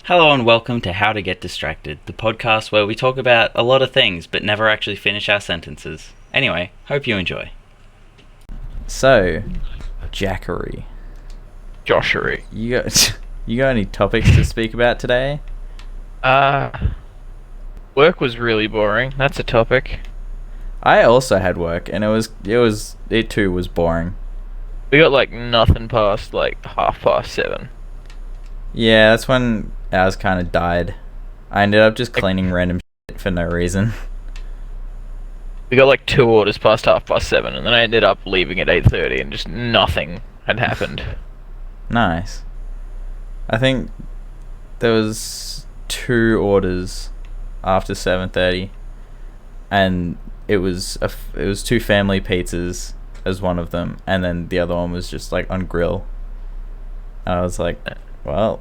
Hello and welcome to How to Get Distracted, the podcast where we talk about a lot of things but never actually finish our sentences. Anyway, hope you enjoy. So, Jackery. Joshery. You got any topics to speak about today? Work was really boring. That's a topic. I also had work, and it too was boring. We got like nothing past like 7:30. Yeah, that's when ours kind of died. I ended up just cleaning random shit for no reason. We got like 2 orders past 7:30, and then I ended up leaving at 8:30, and just nothing had happened. Nice. I think there was 2 orders after 7:30, and it was 2 family pizzas as one of them, and then the other one was just like on grill. And I was like, well,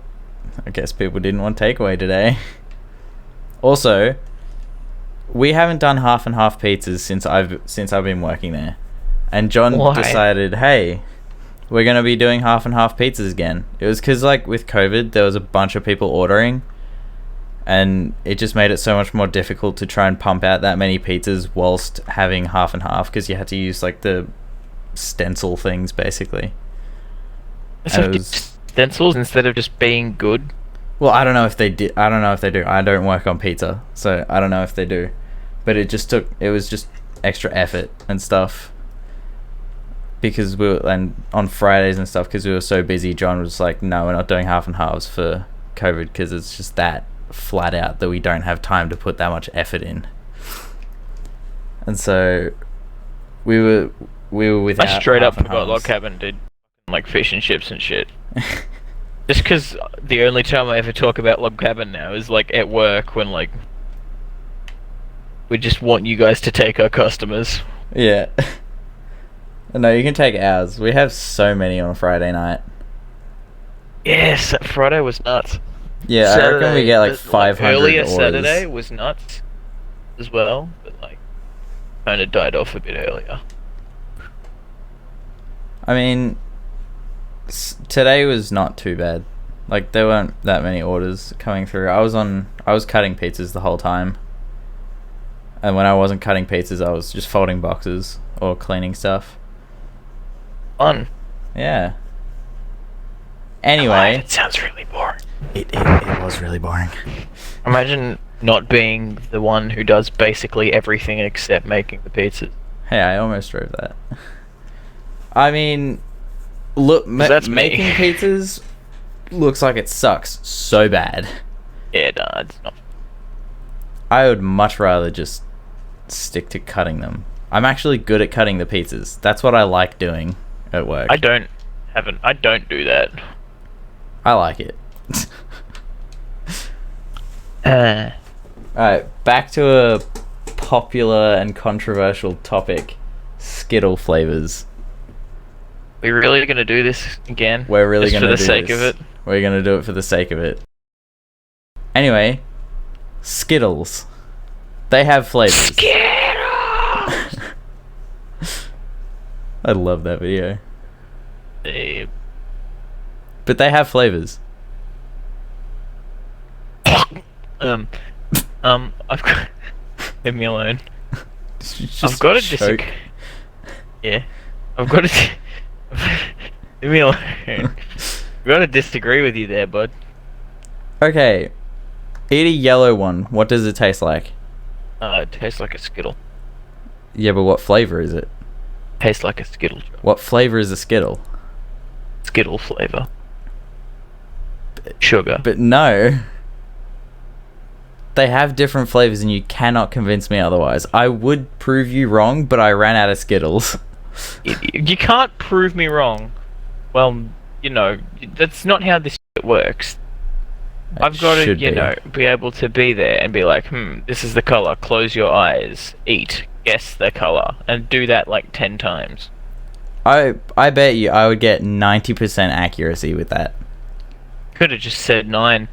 I guess people didn't want takeaway today. Also, we haven't done half and half pizzas since I've been working there, and John Why? decided, hey, we're gonna be doing half and half pizzas again. It was because like with COVID, there was a bunch of people ordering, and it just made it so much more difficult to try and pump out that many pizzas whilst having half and half, because you had to use like the stencil things basically. So stencils instead of just being good. Well, I don't know if they do. I don't work on pizza, so I don't know if they do. But it was just extra effort and stuff. Because and on Fridays and stuff, because we were so busy, John was like, no, we're not doing half and halves for COVID, because it's just that flat out that we don't have time to put that much effort in. And so we were without. I straight up half and forgot log halves. cabin did like fish and chips and shit. Just because the only time I ever talk about log cabin now is like at work, when like we just want you guys to take our customers. Yeah. No, you can take ours. We have so many on a Friday night. Yes, that Friday was nuts. Yeah, I reckon we get like 500 earlier orders. Saturday was nuts as well, but like kind of died off a bit earlier. I mean, today was not too bad. Like, there weren't that many orders coming through. I was cutting pizzas the whole time. And when I wasn't cutting pizzas, I was just folding boxes or cleaning stuff. Fun. Yeah. Anyway, It sounds really boring. it was really boring. Imagine not being the one who does basically everything except making the pizzas. Hey, I almost drove that. I mean, look, that's me. making pizzas looks like it sucks so bad. Yeah, no, it's not. I would much rather just stick to cutting them. I'm actually good at cutting the pizzas. That's what I like doing at work. I don't do that. I like it. Alright, back to a popular and controversial topic. Skittle flavors. We really gonna do this again? We're really Just going to for the sake of it? We're going to do it for the sake of it. Anyway, Skittles. They have flavors. Skittles! I love that video. Hey, But they have flavors. I've got... Leave me alone. Just I've got to choke. disagree. Yeah. I've got to... Leave me alone. I've got to disagree with you there, bud. Okay, eat a yellow one. What does it taste like? It tastes like a Skittle. Yeah, but what flavor is it? Tastes like a Skittle. What flavor is a Skittle? Skittle flavor. Sugar. But no. They have different flavors and you cannot convince me otherwise. I would prove you wrong, but I ran out of Skittles. You can't prove me wrong. Well, you know, that's not how this shit works. I've got to, should you be. know, be able to be there and be like, this is the color. Close your eyes. Eat. Guess the color. And do that like 10 times. I bet you I would get 90% accuracy with that. Could have just said 9.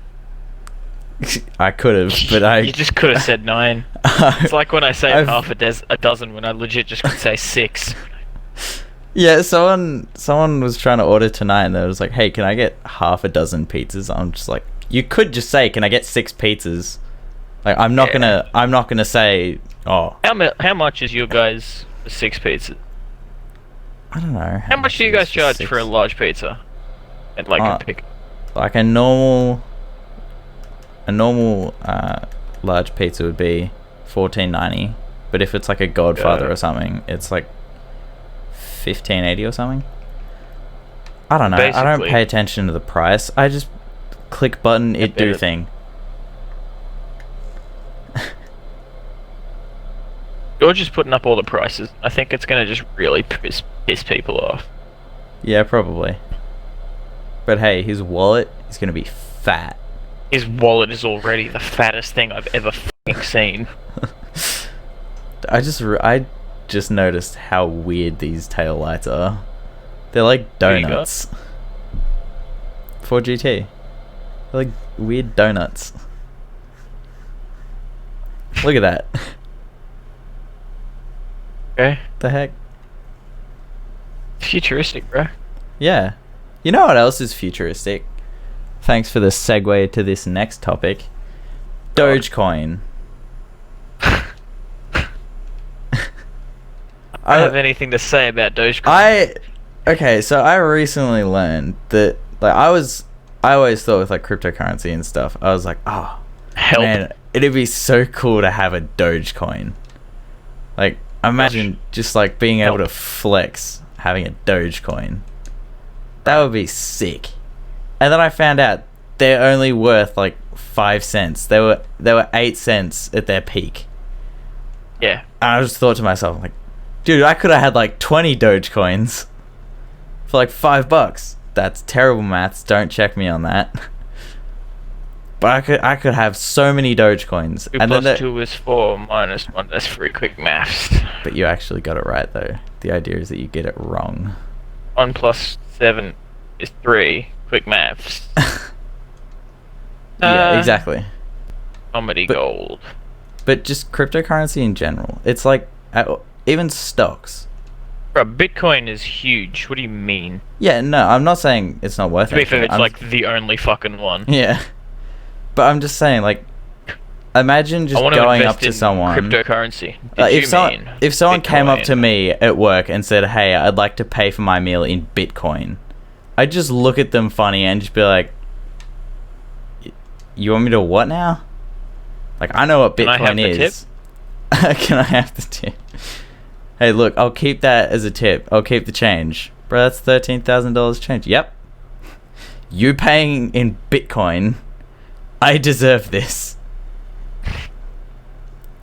I could have, but I... You just could have said 9. It's like when I say I've- half a dozen when I legit just could say 6. Yeah, someone was trying to order tonight and they was like, hey, can I get half a dozen pizzas? I'm just like, you could just say, "Can I get 6 pizzas?" Like I'm not gonna say, "Oh, How much is your guys for 6 pizzas? I don't know." How much do you it is guys charge for a 6. large pizza? And like a pick. Like a normal large pizza would be $14.90, but if it's like a Godfather or something, it's like $15.80 or something. I don't know. I don't Basically. pay attention to the price. I just click button, it do better- thing. You're just putting up all the prices. I think it's gonna just really piss people off. Yeah, probably. But hey, his wallet is gonna be fat. His wallet is already the fattest thing I've ever fucking seen. I just noticed how weird these tail lights are. They're like There you go. donuts. For GT. They're like weird donuts. Look at that. Okay. The heck? Futuristic, bro. Yeah. You know what else is futuristic? Thanks for the segue to this next topic. Dogecoin. I don't have anything to say about Dogecoin. Okay, so I recently learned that like I always thought with like cryptocurrency and stuff, I was like, oh Help. man, it'd be so cool to have a Dogecoin. Like imagine just like being able to flex having a Dogecoin. That would be sick. And then I found out they're only worth like 5 cents. They were 8 cents at their peak. Yeah. And I just thought to myself, like, dude, I could have had like 20 Dogecoins for like $5. That's terrible maths. Don't check me on that. But I could have so many Dogecoins. 2 And then plus 2 is 4 minus 1. That's 3 quick maths. But you actually got it right though. The idea is that you get it wrong. 1 plus 7 is 3 quick maths. Yeah, exactly. Comedy But- gold. But just cryptocurrency in general. It's like even stocks. Bro, Bitcoin is huge. What do you mean? Yeah, no, I'm not saying it's not worth To be fair, anything. it's I'm- like the only fucking one. Yeah. But I'm just saying, like, imagine just I want to going invest up to in someone. cryptocurrency. Did you mean If someone came up Bitcoin? to me at work and said, "Hey, I'd like to pay for my meal in Bitcoin," I'd just look at them funny and just be like, "You want me to what now?" Like, I know what Can I have Bitcoin the is. Can I have the tip? Hey, look, I'll keep that as a tip. I'll keep the change, bro. That's $13,000 change. Yep. You paying in Bitcoin. I deserve this.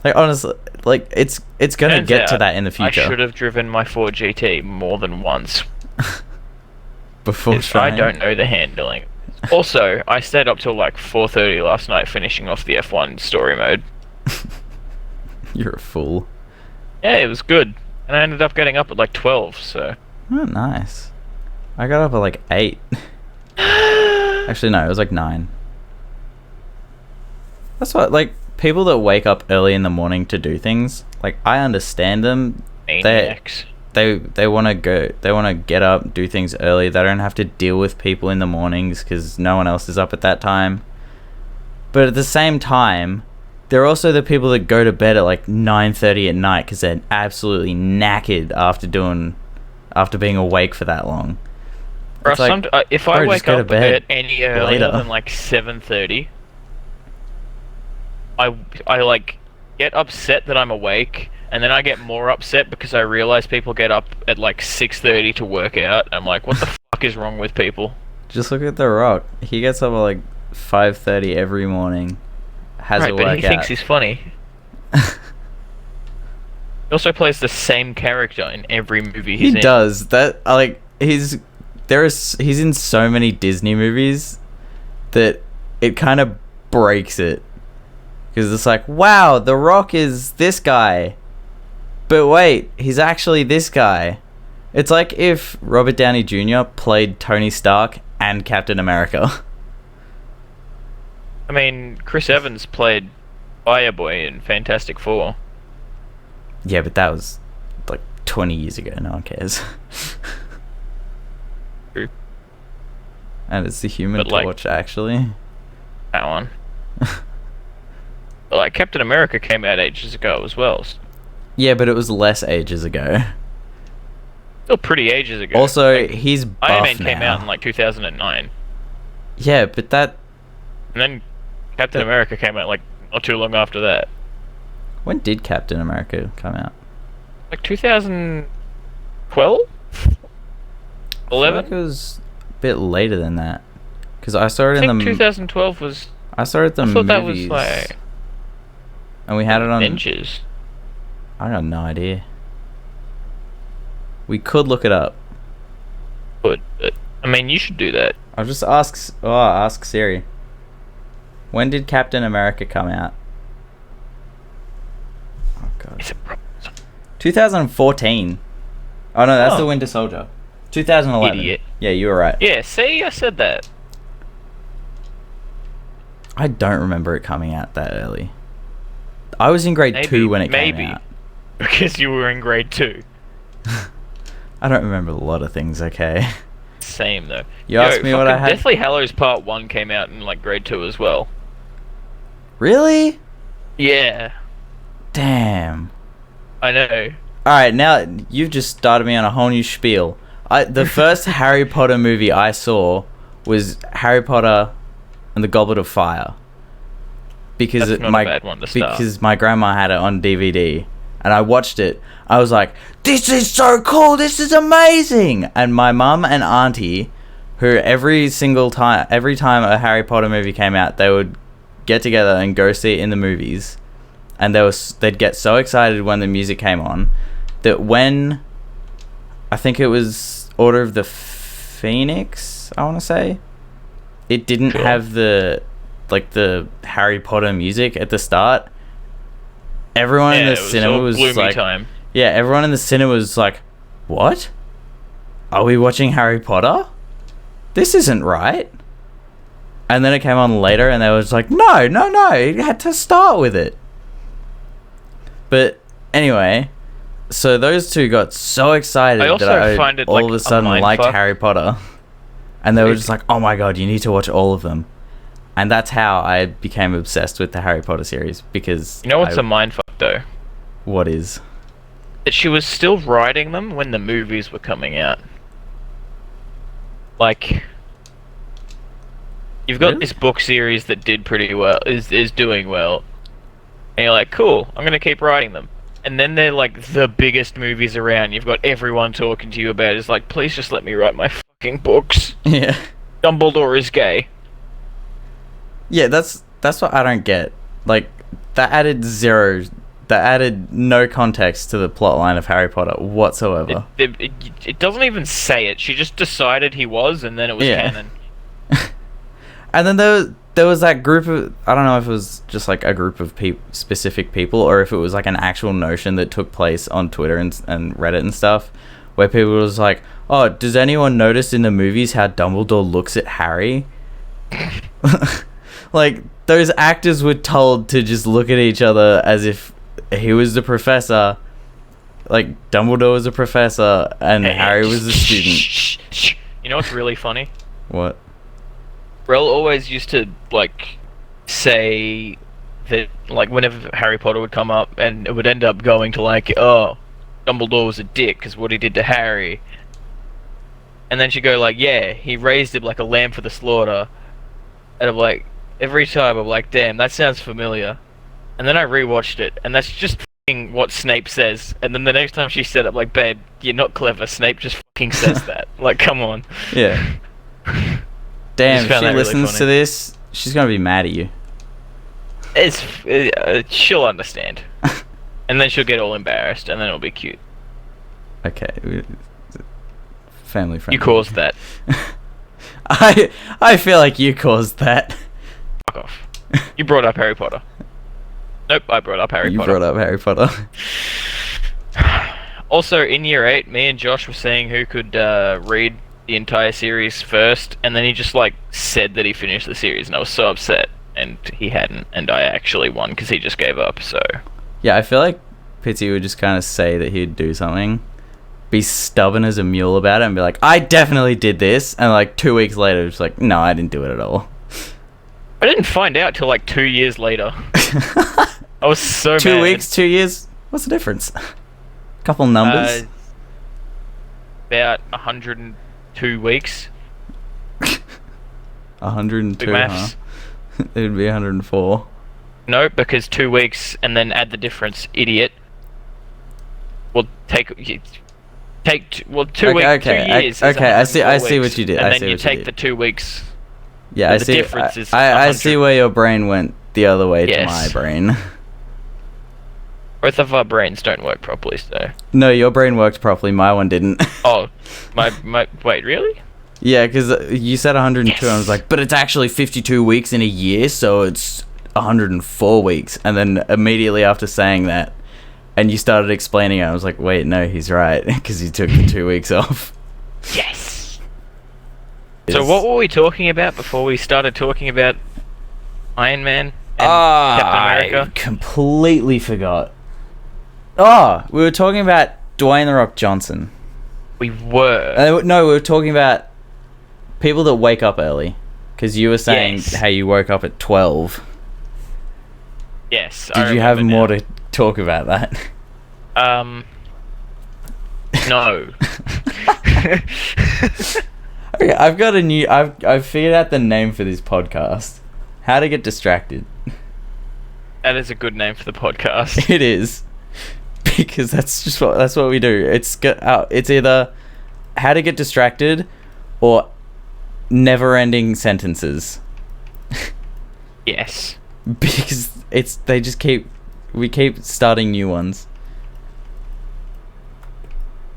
Like honestly, like it's gonna Turns get to out that in the I future. should have driven my Ford GT more than once. Before If I trying. don't know the handling. Also, I stayed up till like 4:30 last night finishing off the F1 story mode. You're a fool. Yeah, it was good. And I ended up getting up at like 12, so... Oh, nice. I got up at like 8. Actually, no, it was like 9. That's what, like, people that wake up early in the morning to do things, like, I understand them. Maniacs. They want to get up, do things early. They don't have to deal with people in the mornings because no one else is up at that time. But at the same time, there are also the people that go to bed at like 9:30 at night because they're absolutely knackered after being awake for that long. Bro, It's like, if bro, I just wake go to up a bed bit any earlier later. than like 7:30, I like get upset that I'm awake, and then I get more upset because I realize people get up at like 6:30 to work out. I'm like, what the fuck is wrong with people? Just look at The Rock. He gets up at like 5:30 every morning. Has Right, a but workout. he thinks he's funny. He also plays the same character in every movie He he's in. does that. Like he's in so many Disney movies that it kind of breaks it because it's like, wow, The Rock is this guy, but wait, he's actually this guy. It's like if Robert Downey Jr. played Tony Stark and Captain America. I mean, Chris Evans played Fireboy in Fantastic Four. Yeah, but that was like 20 years ago. No one cares. True. And it's the Human But, like- Torch, actually. that one. But, like, Captain America came out ages ago as well. Yeah, but it was less ages ago. Still pretty ages ago. Also, Like, he's buff Iron Man now. came out in like 2009, Yeah, but that... and then Captain America came out like not too long after that. When did Captain America come out? Like 2012, I feel 11. like it was a bit later than that. Because I saw it I in think the... 2012 was. I saw it at the I thought movies. that was like and we had it on... Avengers. I got no idea. We could look it up. But I mean, you should do that. I'll just ask Siri. When did Captain America come out? Oh god. It's a problem. 2014. Oh no, that's Oh. the Winter Soldier. 2011. Idiot. Yeah, you were right. Yeah, see, I said that. I don't remember it coming out that early. I was in grade 2 when it came out. Because you were in grade 2. I don't remember a lot of things, okay? Same though. You asked me what I had. Deathly Hallows Part 1 came out in like grade 2 as well. Really? Yeah, Damn. I know. Alright, now you've just started me on a whole new spiel. The first Harry Potter movie I saw was Harry Potter and the Goblet of Fire. Because That's not a bad one to start. Because my grandma had it on DVD and I watched it. I was like, this is so cool, this is amazing. And my mum and auntie, who every time a Harry Potter movie came out, they would get together and go see it in the movies. And they'd get so excited when the music came on that when I think it was Order of the Phoenix, I want to say, it didn't have the Harry Potter music at the start. Everyone in the cinema was like, time. yeah, everyone in the cinema was like, what? Are we watching Harry Potter? This isn't right. And then it came on later and they was like, no, it had to start with it. But anyway, so those two got so excited I also that I find it all like of a a sudden liked mindfuck. Harry Potter. And they were just like, oh my god, you need to watch all of them. And that's how I became obsessed with the Harry Potter series, because... You know what's a mindfuck though? What is? That she was still writing them when the movies were coming out. Like, you've got Really? this book series that did pretty well, is doing well, and you're like, cool, I'm gonna keep writing them. And then they're like the biggest movies around. You've got everyone talking to you about it. It's like, please just let me write my fucking books. Yeah. Dumbledore is gay. Yeah, that's what I don't get. Like, that added no context to the plotline of Harry Potter whatsoever. It doesn't even say it. She just decided he was, and then it was Yeah. canon. And then there was that group of... I don't know if it was just like a group of specific people, or if it was like an actual notion that took place on Twitter and Reddit and stuff, where people was like, oh, does anyone notice in the movies how Dumbledore looks at Harry? Like, those actors were told to just look at each other as if he was the professor, like Dumbledore was a professor and Harry was a student. You know what's really funny? What? Rel always used to, like, say that, like, whenever Harry Potter would come up, and it would end up going to, like, oh, Dumbledore was a dick because what he did to Harry. And then she'd go, like, yeah, he raised him like a lamb for the slaughter. And I'm like, every time I'm like, damn, that sounds familiar. And then I rewatched it, and that's just f***ing what Snape says. And then the next time she said it, I'm like, babe, you're not clever. Snape just f***ing says that. Like, come on. Yeah. Damn, if found she that really listens funny. to this, she's gonna be mad at you. She'll understand. And then she'll get all embarrassed, and then it'll be cute. Okay. Family friendly. You caused that. I feel like you caused that. Fuck off. You brought up Harry Potter. Nope, I brought up Harry You Potter. brought up Harry Potter. Also, in year 8, me and Josh were saying who could read the entire series first, and then he just, like, said that he finished the series, and I was so upset. And he hadn't, and I actually won because he just gave up, so... Yeah, I feel like Pitsy would just kind of say that he'd do something, be stubborn as a mule about it, and be like, I definitely did this, and like 2 weeks later, just like, no, I didn't do it at all. I didn't find out till like 2 years later. I was so 2 mad. weeks, 2 years. What's the difference? Couple numbers. About 102 weeks. 102, Big maths. huh? It would be 104. No, because 2 weeks and then add the difference, idiot. Well, take 2 weeks. 2 years. Okay, I see weeks, what you did. And I then see you what you take did. the 2 weeks. Yeah, so I the see. difference is I see 100. where your brain went the other way to Yes. my brain. Both of our brains don't work properly, so. No, your brain worked properly. My one didn't. Oh, my. Wait, really? Yeah, because you said 102, Yes. and I was like, but it's actually 52 weeks in a year, so it's 104 weeks. And then immediately after saying that, and you started explaining it, I was like, wait, no, he's right, because he took the 2 weeks off. Yes. So what were we talking about before we started talking about Iron Man and Captain America? I completely forgot. Oh, we were talking about Dwayne The Rock Johnson. We were. No, we were talking about people that wake up early. Because you were saying Yes. how you woke up at 12. Yes. I Did you have remember more now. to talk about that? No. Okay, I've got a new... I've figured out the name for this podcast. How to Get Distracted. That is a good name for the podcast. It is. Because that's what we do. It's either How to Get Distracted or Never-Ending Sentences. Yes. Because we keep starting new ones.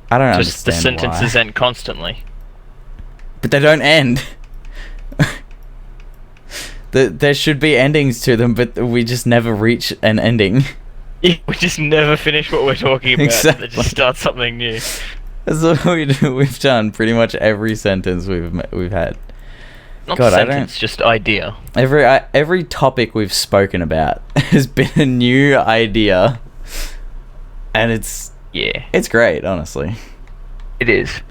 I don't Just the understand sentences why. end constantly. But they don't end. There should be endings to them, but we just never reach an ending. Yeah, we just never finish what we're talking about. Exactly. They just start something new. That's what we do. We've done pretty much every sentence we've had. Not God, I sentence, just idea. Every topic we've spoken about has been a new idea, and it's great, honestly. It is.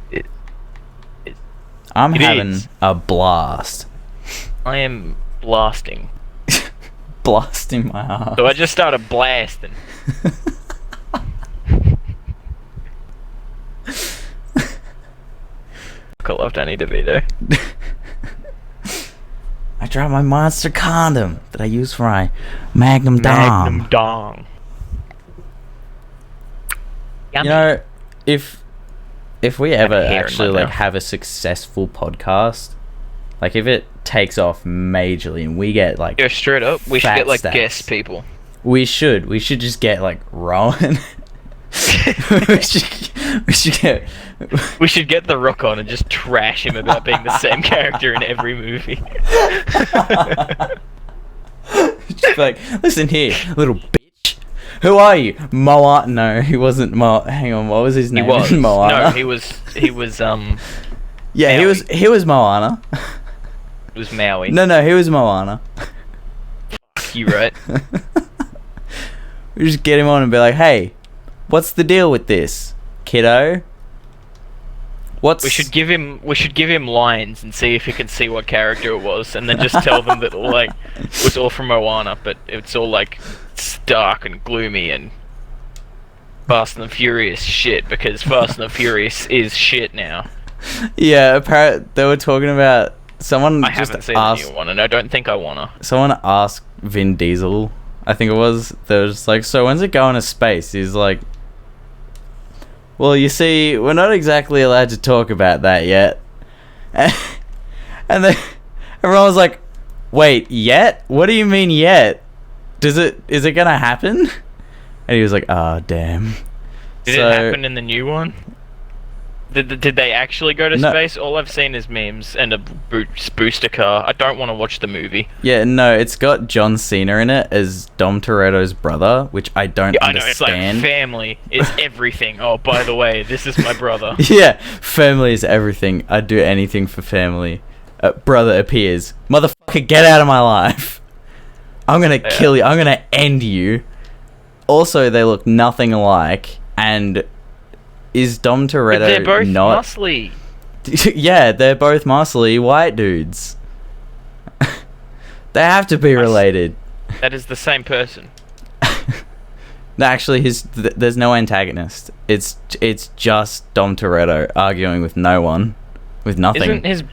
I'm It having is. a blast, I am blasting. blasting my ass. So I just started blasting. I love Danny DeVito. I dropped my monster condom that I use for my Magnum Dom. Magnum Dong. You know, if we ever hair in my actually like mouth. have a successful podcast, like if it takes off majorly and we get like Go straight up. We should fat get like stats. guest people. we should just get like Rowan. we should get We should get The Rock on and just trash him about being the same character in every movie. just be like, listen here, little bitch. Who are you? Moana? No, he wasn't Hang on, what was his He name? was. Moana. No, he was Yeah, Maui. he was Moana. It was Maui. No, he was Moana. You right. We just get him on and be like, hey, what's the deal with this, kiddo? We should give him lines and see if he can see what character it was, and then just tell them that like it was all from Moana, but it's all like stark and gloomy and Fast and the Furious shit, because Fast and the Furious is shit now. Yeah, apparently they were talking about someone I just haven't seen asked the new one, and I don't think I wanna. someone asked Vin Diesel, I think it was. They were just like, so when's it going to space? He's like, well, you see, we're not exactly allowed to talk about that yet. And then everyone was like, wait, yet? What do you mean yet? Is it gonna happen? And he was like, oh, damn. Did it happen in the new one? Did they actually go to No. space? All I've seen is memes and a booster car. I don't want to watch the movie. Yeah, no, it's got John Cena in it as Dom Toretto's brother, which I don't I know, it's like understand. family is everything. Oh, by the way, this is my brother. Yeah, family is everything. I'd do anything for family. Brother appears. Motherfucker, get out of my life. I'm gonna kill you. I'm gonna end you. Also, they look nothing alike. And is Dom Toretto But they're both not... muscly. Yeah, they're both muscly white dudes. They have to be related. That is the same person. No, actually, there's no antagonist. It's just Dom Toretto arguing with no one, with nothing. Isn't his...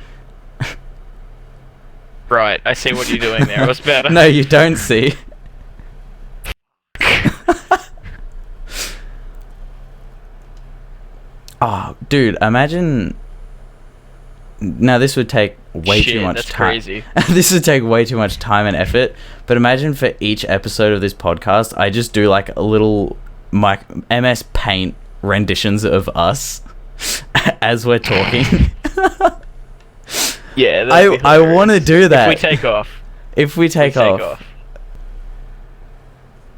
Right, I see what you're doing there. It was better. No, you don't see. Oh, dude, imagine... Now, this would take way too much that's time. Crazy. This would take way too much time and effort. But imagine for each episode of this podcast, I just do like a little MS Paint renditions of us as we're talking. Yeah, I want to do that. If we take off. If we take off.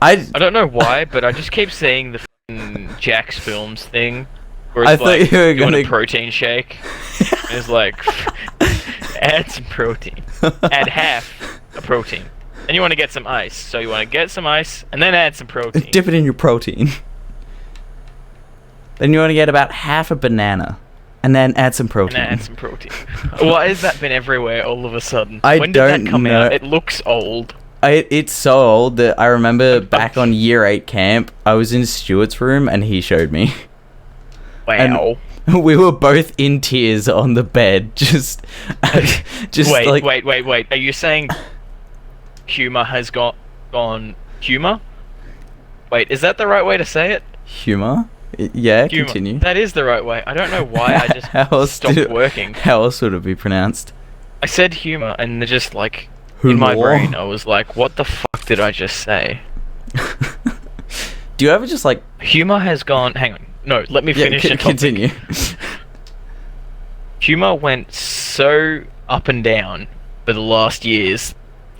I don't know why, but I just keep seeing the f***ing Jack's Films thing. Where I it's thought like, you were you want gonna a protein shake? It's like, add some protein. Add half a protein. And you want to get some ice. So you want to get some ice, and then add some protein. dip it in your protein. Then you want to get about half a banana. And then add some protein. And add some protein. Why has that been everywhere all of a sudden? I when did don't that come know. out? It looks old. It's so old that I remember back on year 8 camp, I was in Stuart's room and he showed me. Wow. And we were both in tears on the bed, just wait, like... wait. Are you saying humor has gone humor? Wait, is that the right way to say it? Humor? Yeah, Humor. continue. That is the right way. I don't know why I just How else stopped working. How else would it be pronounced? I said humor, and they're just like, in my Humor. brain, I was like, what the fuck did I just say? Do you ever just like... Humor has gone... Hang on. No, let me finish the topic. Continue. Humor went so up and down for the last years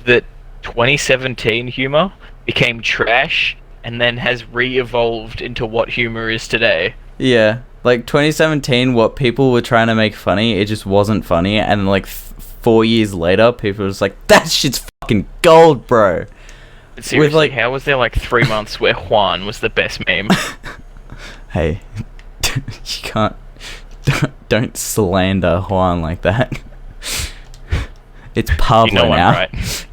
that 2017 humor became trash and then has re-evolved into what humor is today. Yeah. Like 2017, what people were trying to make funny, it just wasn't funny. And like 4 years later, people were just like, that shit's fucking gold, bro. But seriously, how was there like 3 months where Juan was the best meme? Hey, you can't... Don't slander Juan like that. It's Pablo now. I'm right.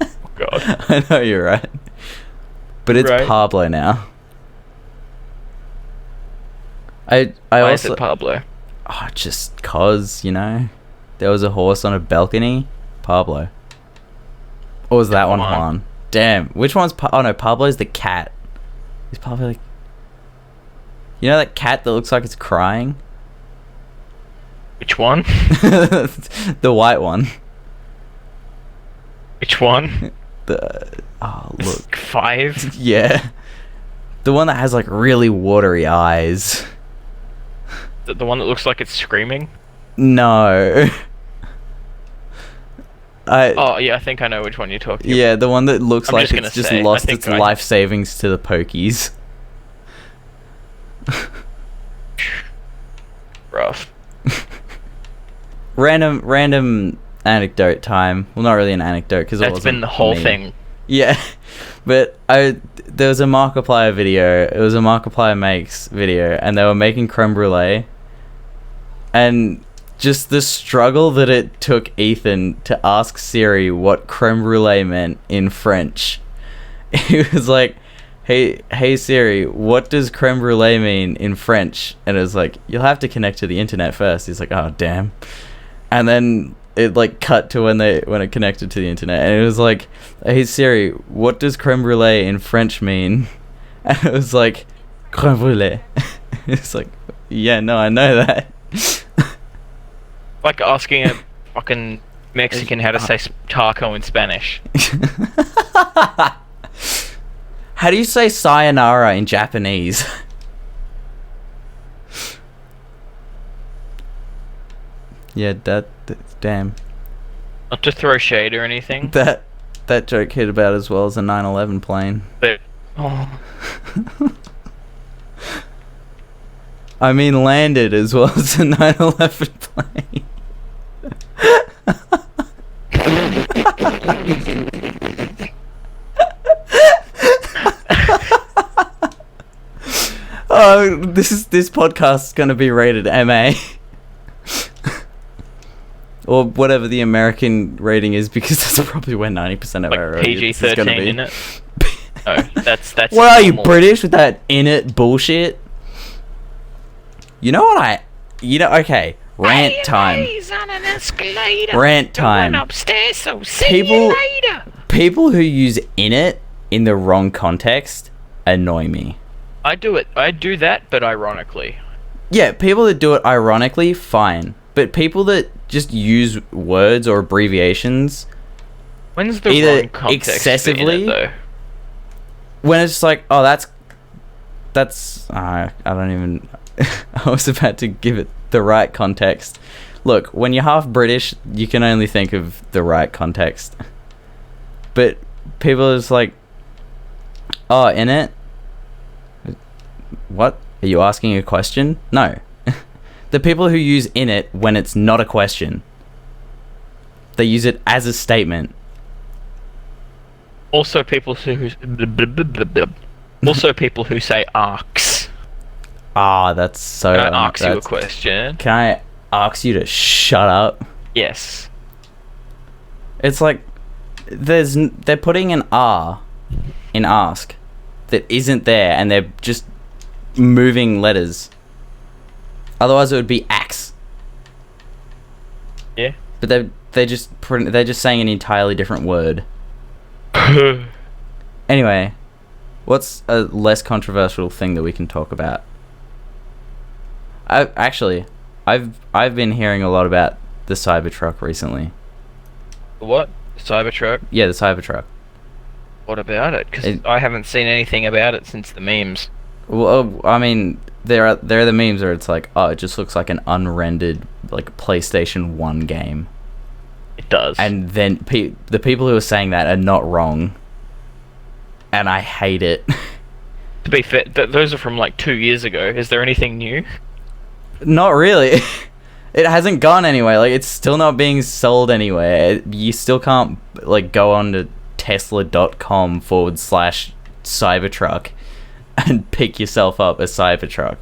Oh, God. I know you're right. But it's Right. Pablo now. I Why also... is it Pablo? Oh, just cause, you know, there was a horse on a balcony. Pablo. Or was that one Come on. Juan? Damn, which one's... Oh no, Pablo's the cat. Is Pablo like... You know that cat that looks like it's crying? Which one? The white one. Which one? Oh, look. 5? Yeah. The one that has like really watery eyes. The one that looks like it's screaming? No. Oh, yeah, I think I know which one you're talking about. Yeah, the one that looks I'm like just it's just gonna say, lost I think its I- life savings to the pokies. Rough. Random anecdote time. Well, not really an anecdote because it That's wasn't been the whole me. thing. Yeah, but there was a Markiplier video. It was a Markiplier Makes video, and they were making creme brulee. And just the struggle that it took Ethan to ask Siri what creme brulee meant in French. He was like, hey Siri, what does creme brulee mean in French? And it was like, you'll have to connect to the internet first. He's like, oh damn. And then it like cut to when it connected to the internet, and it was like, hey Siri, what does creme brulee in French mean? And it was like, creme brulee. It's like, yeah, no, I know that. Like asking a fucking Mexican how to say taco in Spanish. How do you say sayonara in Japanese? Yeah, that's damn. Not to throw shade or anything. That joke hit about as well as a 9/11 plane. But, oh, I mean, landed as well as a 9/11 plane. Oh, this podcast is gonna be rated MA. or whatever the American rating is, because that's probably where 90% of our Like audience is going to PG-13 be. in it. No, that's. What are you, normal. British, with that in it bullshit? You know what okay, rant time. On an escalator. Rant time. Upstairs, so see People- you later. People who use in it in the wrong context annoy me. I do that, but ironically. Yeah, people that do it ironically, fine. But people that just use words or abbreviations When's the Either wrong context excessively- in it, though? when it's just like, oh, that's I don't even. I was about to give it the right context. Look, when you're half British, you can only think of the right context. But people are just like, oh, in it? What? Are you asking a question? No. The people who use in it when it's not a question, they use it as a statement. Also, people who say arcs. Ah, that's so. Can I ask you a that's- question? Can I ask you to shut up? Yes. It's like they're putting an R in ask that isn't there, and they're just moving letters. Otherwise, it would be axe. Yeah. But they're just saying an entirely different word. Anyway, what's a less controversial thing that we can talk about? I've been hearing a lot about the Cybertruck recently. What? Cybertruck? Yeah, the Cybertruck. What about it? Because I haven't seen anything about it since the memes. Well, I mean, there are the memes where it's like, oh, it just looks like an unrendered like PlayStation 1 game. It does. And then the people who are saying that are not wrong. And I hate it. to be fair, those are from like 2 years ago. Is there anything new? Not really. It hasn't gone anywhere. Like, it's still not being sold anywhere. You still can't like go on to tesla.com/Cybertruck and pick yourself up a Cybertruck.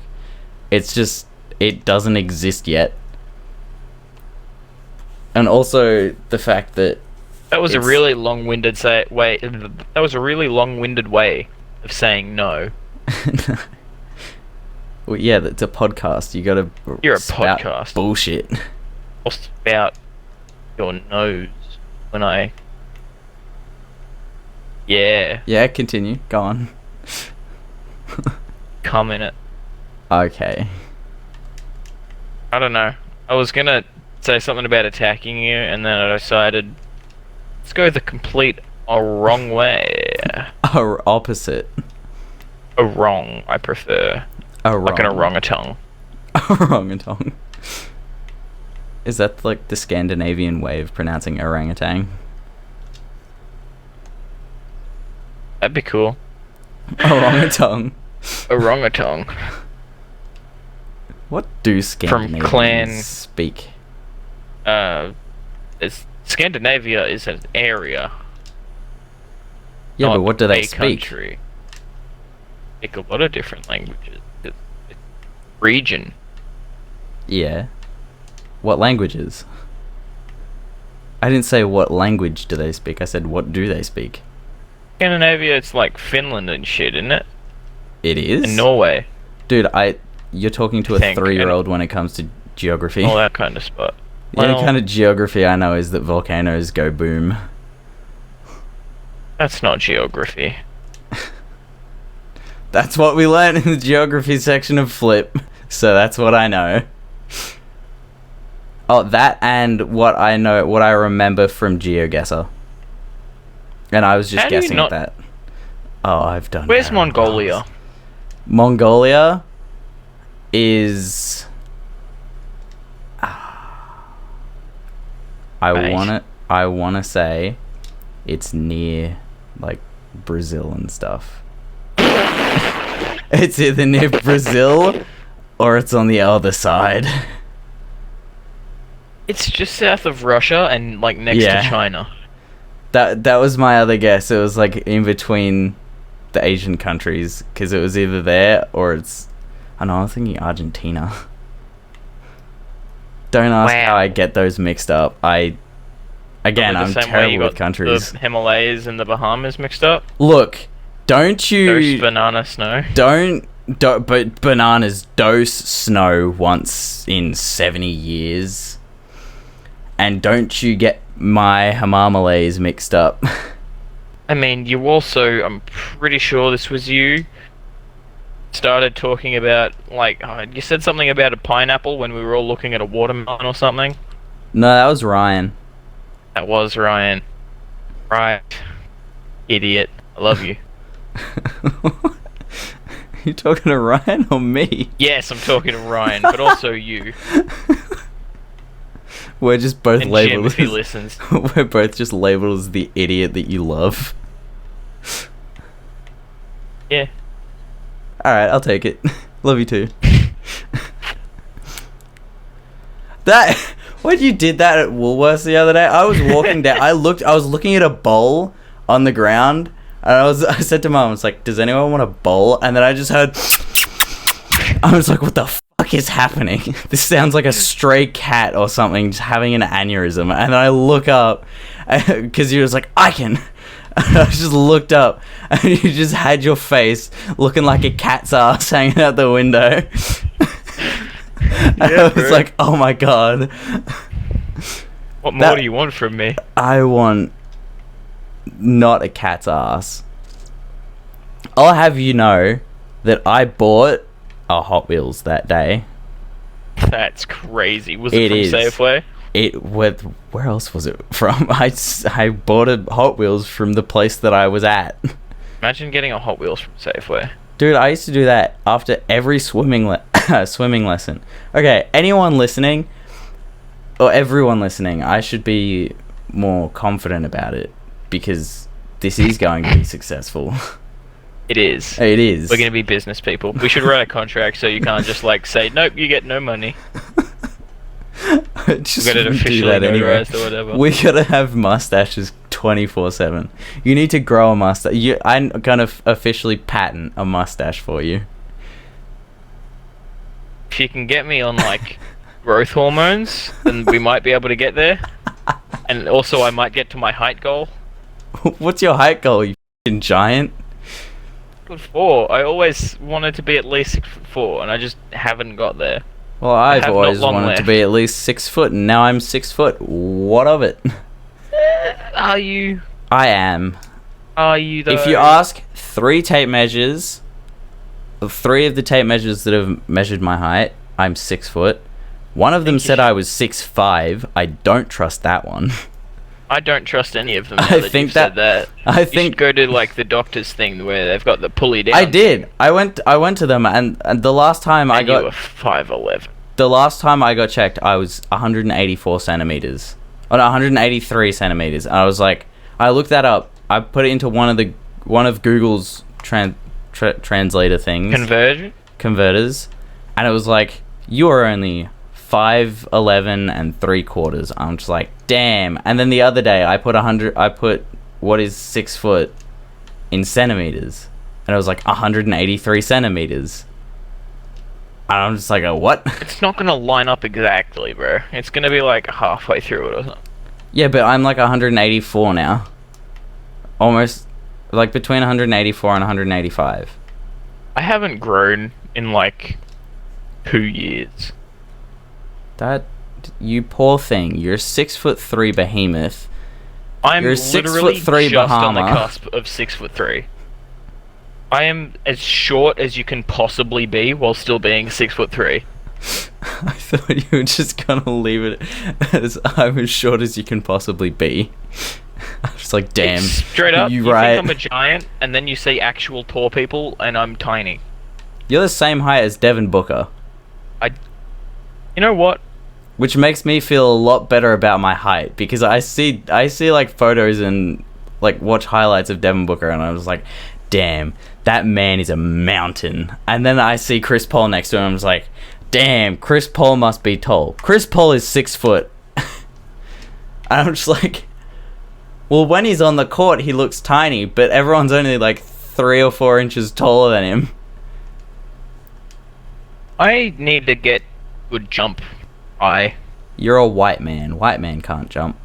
It's just, it doesn't exist yet. And also the fact that That was a It's- really long-winded way. That was a really long-winded way of saying no. well, yeah, it's a podcast. You gotta You're a spout podcast. bullshit. I'll spout your nose when I. Yeah, Yeah, continue. Go on. come in it. Okay. I don't know. I was gonna say something about attacking you, and then I decided let's go the complete wrong way. Or opposite. A wrong, I prefer. A Like an orangutan. Orangutan. Is that like the Scandinavian way of pronouncing orangutan? That'd be cool. Orangutan. Orangutan. What do Scandinavians Clan- speak? Scandinavia is an area. Yeah, not but what do they a speak? Country. Speak a lot of different languages. It's region. Yeah. What languages? I didn't say what language do they speak. I said what do they speak? Scandinavia, it's like Finland and shit, isn't it? It is? And Norway, Dude, you're talking to a Think, 3-year-old when it comes to geography. all that kind of spot. The only Well- kind of geography I know is that volcanoes go boom. That's not geography. That's what we learned in the geography section of Flip. So that's what I know. Oh, that and what I remember from GeoGuessr. And I was just How do you guessing not- at that. Oh, I've done Where's that. Mongolia? Mongolia is Right. I wanna say it's near like Brazil and stuff. It's either near Brazil or it's on the other side. It's just south of Russia and like next Yeah. to China. That was my other guess. It was like in between the Asian countries because it was either there or it's. I know. I was thinking Argentina. Don't ask Wow. how I get those mixed up. Again, Probably I'm the same way you terrible with got countries. The Himalayas and the Bahamas mixed up. Look, don't you... Dose banana snow. But bananas dose snow once in 70 years. And don't you get my Himalayas mixed up. I mean, you also, I'm pretty sure this was you, started talking about, like, you said something about a pineapple when we were all looking at a watermelon or something. No, that was Ryan. That was Ryan. Right. Idiot. I love you. You talking to Ryan or me? Yes, I'm talking to Ryan, but also you. We're just both And Jim, labeled if he as, listens. we're both just labeled as the idiot that you love. Yeah. Alright, I'll take it. Love you too. That when you did that at Woolworths the other day, I was walking down. I was looking at a bowl on the ground, and I said to Mum, I was like, "Does anyone want a bowl?" And then I just heard. I was like, "What the fuck is happening? This sounds like a stray cat or something just having an aneurysm." And I look up because you was like, "I can." And I just looked up, and you just had your face looking like a cat's ass hanging out the window. And I was bro. like, oh my god. What more do you want from me? I want not a cat's ass. I'll have you know that I bought a Hot Wheels that day. That's crazy. Was it It from is. Safeway? Where else was it from? I bought a Hot Wheels from the place that I was at. Imagine getting a Hot Wheels from Safeway. Dude, I used to do that after every swimming lesson. Okay, anyone listening, or everyone listening, I should be more confident about it, because this is going to be successsul. It is. It is. We're going to be business people. We should write a contract so you can't just like say, nope, you get no money. Just We've got it do officially that anyway. notarized or whatever. We gotta have mustaches 24/7. You need to grow a mustache. I'm gonna officially patent a mustache for you. If you can get me on like growth hormones, then we might be able to get there. And also I might get to my height goal. What's your height goal, you f***ing giant? 6'4". I always wanted to be at least 6'4", and I just haven't got there. Well, I've have always not long wanted to left. be at least 6 foot, and now I'm 6 foot. What of it? Are you? I am. Are you though? If you ask 3 tape measures, 3 of the tape measures that have measured my height, I'm 6 foot. One of them you said should- I was 6'5". I don't trust that one. I don't trust any of them now I that think you've said that. I You think should go to like the doctor's thing where they've got the pulley down. I did. I went to them, and the last time And you were 5'11". the last time I got checked, I was 184 centimeters. Oh no, 183 centimeters. And I was like, I looked that up. I put it into one of Google's translator things, converters, and it was like, you are only 5'11 and 3/4. I'm just like, damn. And then the other day I put what is 6 foot in centimeters, and it was like 183 centimeters. And I'm just like, what? It's not gonna line up exactly, bro. It's gonna be like halfway through it or something. Yeah, but I'm like 184 now. Almost, like between 184 and 185. I haven't grown in like 2 years. That, you poor thing. You're a 6'3" behemoth. I'm You're a literally 6'3" just on the Bahama. cusp of 6'3". I am as short as you can possibly be while still being 6'3". I thought you were just gonna leave it as I'm as short as you can possibly be. I was like, damn. Straight up, you you right. think I'm a giant, and then you see actual tall people, and I'm tiny. You're the same height as Devin Booker, You know what? which makes me feel a lot better about my height, because I see like photos and like watch highlights of Devin Booker, and I was like, damn, that man is a mountain. And then I see Chris Paul next to him, and I was like, damn, Chris Paul must be tall. Chris Paul is 6 foot. And I'm just like, well, when he's on the court, he looks tiny, but everyone's only like 3 or 4 inches taller than him. I need to get good jump. You're a white man. White man can't jump.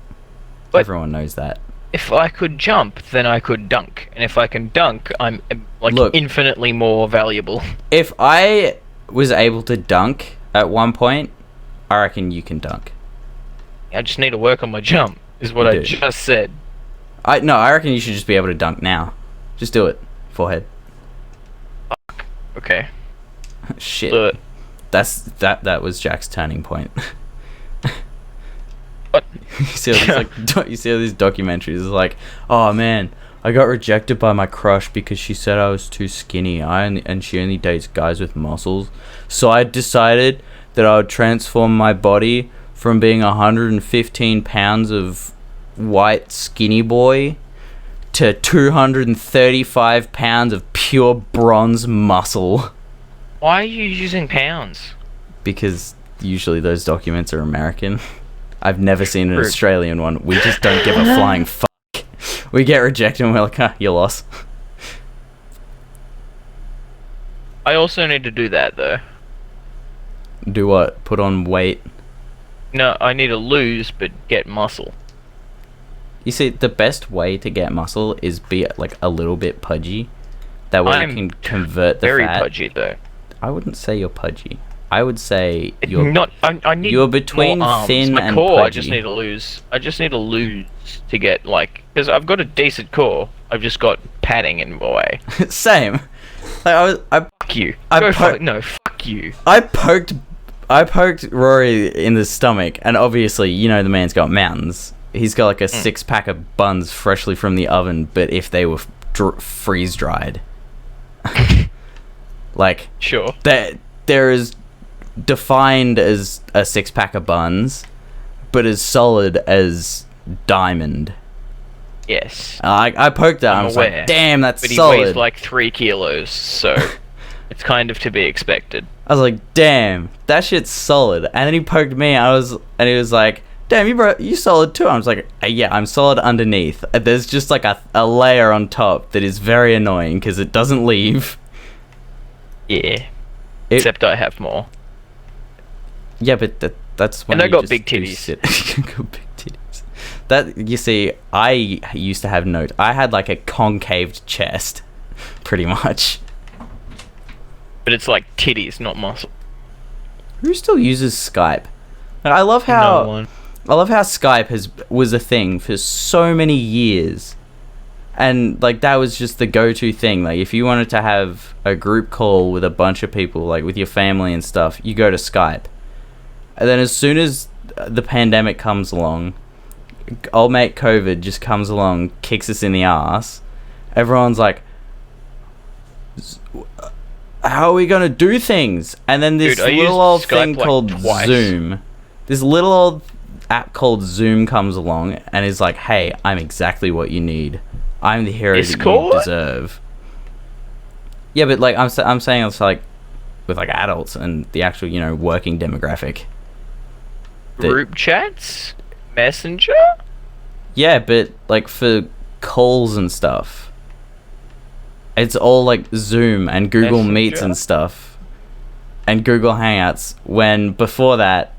But- Everyone knows that. If I could jump, then I could dunk, and if I can dunk, I'm like Look. infinitely more valuable. If I was able to dunk at one point, I reckon you can dunk. I just need to work on my jump, is what You I do. just said. I reckon you should just be able to dunk now. Just do it. Forehead. Okay. Shit. Do it. That was Jack's turning point. What? you see all these documentaries. It's like, oh man, I got rejected by my crush because she said I was too skinny. And she only dates guys with muscles. So I decided that I would transform my body from being 115 pounds of white skinny boy to 235 pounds of pure bronze muscle. Why are you using pounds? Because usually those documents are American. I've never seen an Rude. Australian one. We just don't give a flying fuck. We get rejected and we're like, huh, you lost. I also need to do that, though. Do what? Put on weight? No, I need to lose, but get muscle. You see, the best way to get muscle is be like a little bit pudgy. That way I'm you can convert the Very fat. pudgy, though. I wouldn't say you're pudgy. I would say you're Not. I need. you're between more arms. thin My and core, I pudgy. just need to lose. I just need to lose to get like, because I've got a decent core. I've just got padding in my way. Same. Like Fuck you. No, fuck you. I poked Rory in the stomach, and obviously, you know, the man's got mountains. He's got like a 6-pack of buns freshly from the oven, but if they were freeze dried, like Sure. there is defined as a 6-pack of buns, but as solid as diamond. Yes. I poked that. I was aware. like, damn, that's But he solid. weighs like 3 kilos, so it's kind of to be expected. I was like, damn, that shit's solid. And then he poked me, and he was like, damn, you solid too. I was like, yeah, I'm solid underneath. There's just like a layer on top that is very annoying because it doesn't leave. Yeah. Except I have more. Yeah, but that's when And I you got just big do titties. sit- You got big titties. That, you see, I used to have I had like a concaved chest, pretty much. But it's like titties, not muscle. Who still uses Skype? I love how No one. I love how Skype was a thing for so many years. And like that was just the go-to thing. Like if you wanted to have a group call with a bunch of people, like with your family and stuff, you go to Skype. And then as soon as the pandemic comes along, old mate COVID just comes along, kicks us in the ass. Everyone's like, how are we gonna do things? And then this Dude, I used little old Skype, thing like, called twice. Zoom. This little old app called Zoom comes along and is like, hey, I'm exactly what you need. I'm the hero that you Discord? deserve. Yeah, but like I'm saying it's like with like adults and the actual, you know, working demographic. that- Group chats? Messenger? Yeah, but like for calls and stuff, it's all like Zoom and Google Meets Messenger? and stuff, and Google Hangouts. When before that,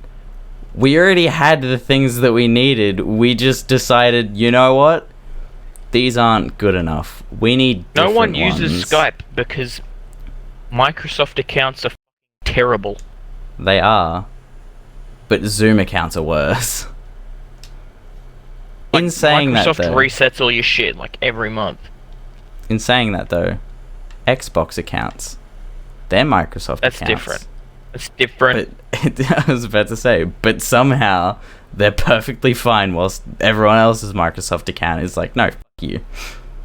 we already had the things that we needed. We just decided, you know what? These aren't good enough. We need No one different uses ones. Skype because Microsoft accounts are terrible. They are, but Zoom accounts are worse. Like, In saying that, Microsoft though, resets all your shit like every month. in saying that though, Xbox accounts, they're Microsoft That's accounts. different. It's different. But I was about to say, but somehow they're perfectly fine whilst everyone else's Microsoft account is like, no, fuck you.